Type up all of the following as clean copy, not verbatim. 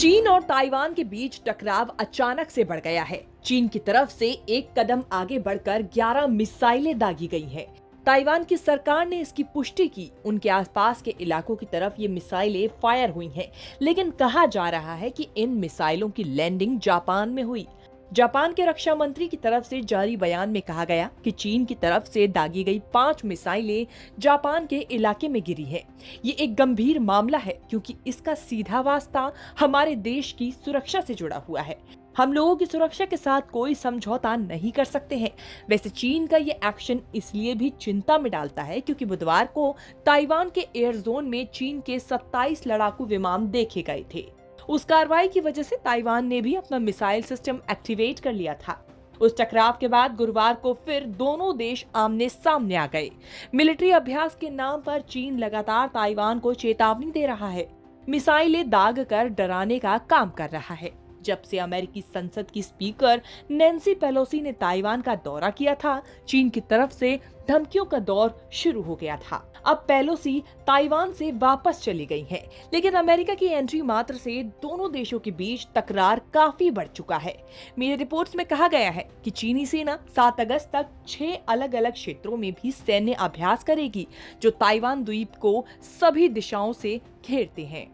चीन और ताइवान के बीच टकराव अचानक से बढ़ गया है। चीन की तरफ से एक कदम आगे बढ़कर 11 मिसाइलें दागी गई हैं। ताइवान की सरकार ने इसकी पुष्टि की। उनके आसपास के इलाकों की तरफ ये मिसाइलें फायर हुई हैं, लेकिन कहा जा रहा है कि इन मिसाइलों की लैंडिंग जापान में हुई। जापान के रक्षा मंत्री की तरफ से जारी बयान में कहा गया कि चीन की तरफ से दागी गई 5 मिसाइलें जापान के इलाके में गिरी है। ये एक गंभीर मामला है क्योंकि इसका सीधा वास्ता हमारे देश की सुरक्षा से जुड़ा हुआ है। हम लोगों की सुरक्षा के साथ कोई समझौता नहीं कर सकते हैं। वैसे चीन का ये एक्शन इसलिए भी चिंता में डालता है क्योंकि बुधवार को ताइवान के एयर जोन में चीन के 27 लड़ाकू विमान देखे गए थे। उस कार्रवाई की वजह से ताइवान ने भी अपना मिसाइल सिस्टम एक्टिवेट कर लिया था। उस टकराव के बाद गुरुवार को फिर दोनों देश आमने सामने आ गए। मिलिट्री अभ्यास के नाम पर चीन लगातार ताइवान को चेतावनी दे रहा है, मिसाइलें दाग कर डराने का काम कर रहा है। जब से अमेरिकी संसद की स्पीकर नैन्सी पेलोसी ने ताइवान का दौरा किया था, चीन की तरफ से धमकियों का दौर शुरू हो गया था। अब पेलोसी ताइवान से वापस चली गई हैं, लेकिन अमेरिका की एंट्री मात्र से दोनों देशों के बीच तकरार काफी बढ़ चुका है। मीडिया रिपोर्ट्स में कहा गया है कि चीनी सेना 7 अगस्त तक 6 अलग अलग क्षेत्रों में भी सैन्य अभ्यास करेगी, जो ताइवान द्वीप को सभी दिशाओं से घेरते हैं।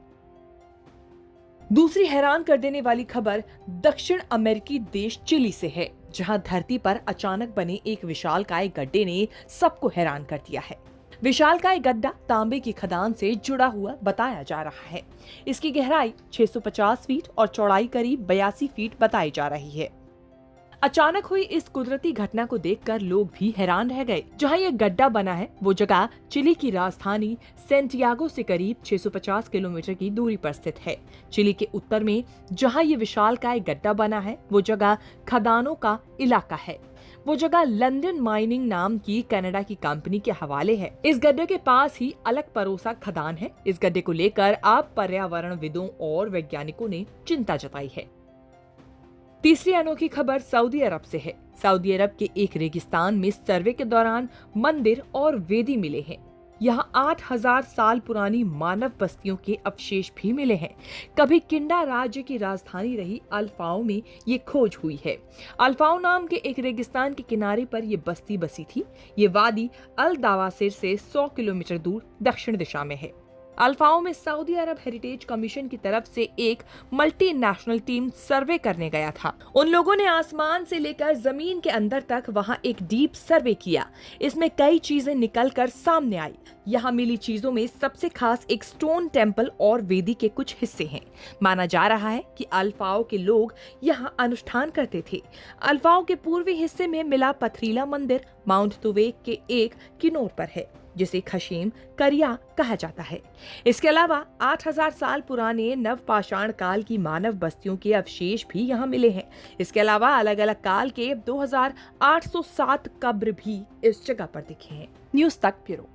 दूसरी हैरान कर देने वाली खबर दक्षिण अमेरिकी देश चिली से है, जहां धरती पर अचानक बने एक विशालकाय गड्ढे ने सबको हैरान कर दिया है। विशालकाय गड्ढा तांबे की खदान से जुड़ा हुआ बताया जा रहा है। इसकी गहराई 650 फीट और चौड़ाई करीब 82 फीट बताई जा रही है। अचानक हुई इस कुदरती घटना को देखकर लोग भी हैरान रह गए। जहां यह गड्ढा बना है वो जगह चिली की राजधानी सेंटियागो से करीब 650 किलोमीटर की दूरी पर स्थित है। चिली के उत्तर में जहां ये विशालकाय गड्ढा बना है वो जगह खदानों का इलाका है। वो जगह लंदन माइनिंग नाम की कनाडा की कंपनी के हवाले है। इस गड्ढे के पास ही अलग परोसा खदान है। इस गड्ढे को लेकर अब पर्यावरणविदों और वैज्ञानिकों ने चिंता जताई है। तीसरी अनोखी खबर सऊदी अरब से है। सऊदी अरब के एक रेगिस्तान में सर्वे के दौरान मंदिर और वेदी मिले हैं। यहाँ 8000 साल पुरानी मानव बस्तियों के अवशेष भी मिले हैं। कभी किंडा राज्य की राजधानी रही अल्फाओ में ये खोज हुई है। अल्फाओ नाम के एक रेगिस्तान के किनारे पर ये बस्ती बसी थी। ये वादी अल दावासिर से 100 किलोमीटर दूर दक्षिण दिशा में है। अल्फाओ में सऊदी अरब हेरिटेज कमीशन की तरफ से एक मल्टीनेशनल टीम सर्वे करने गया था। उन लोगों ने आसमान से लेकर जमीन के अंदर तक वहां एक डीप सर्वे किया। इसमें कई चीजें निकलकर सामने आई। यहाँ मिली चीजों में सबसे खास एक स्टोन टेम्पल और वेदी के कुछ हिस्से हैं। माना जा रहा है कि अल्फाओ के लोग यहाँ अनुष्ठान करते थे। अल्फाओ के पूर्वी हिस्से में मिला पथरीला मंदिर माउंट तुवेक के एक किनारे पर है, जिसे खशीम करिया कहा जाता है। इसके अलावा 8000 साल पुराने नवपाषाण काल की मानव बस्तियों के अवशेष भी यहाँ मिले हैं। इसके अलावा अलग अलग काल के 2807 कब्र भी इस जगह पर दिखे हैं। न्यूज़ तक ब्यूरो।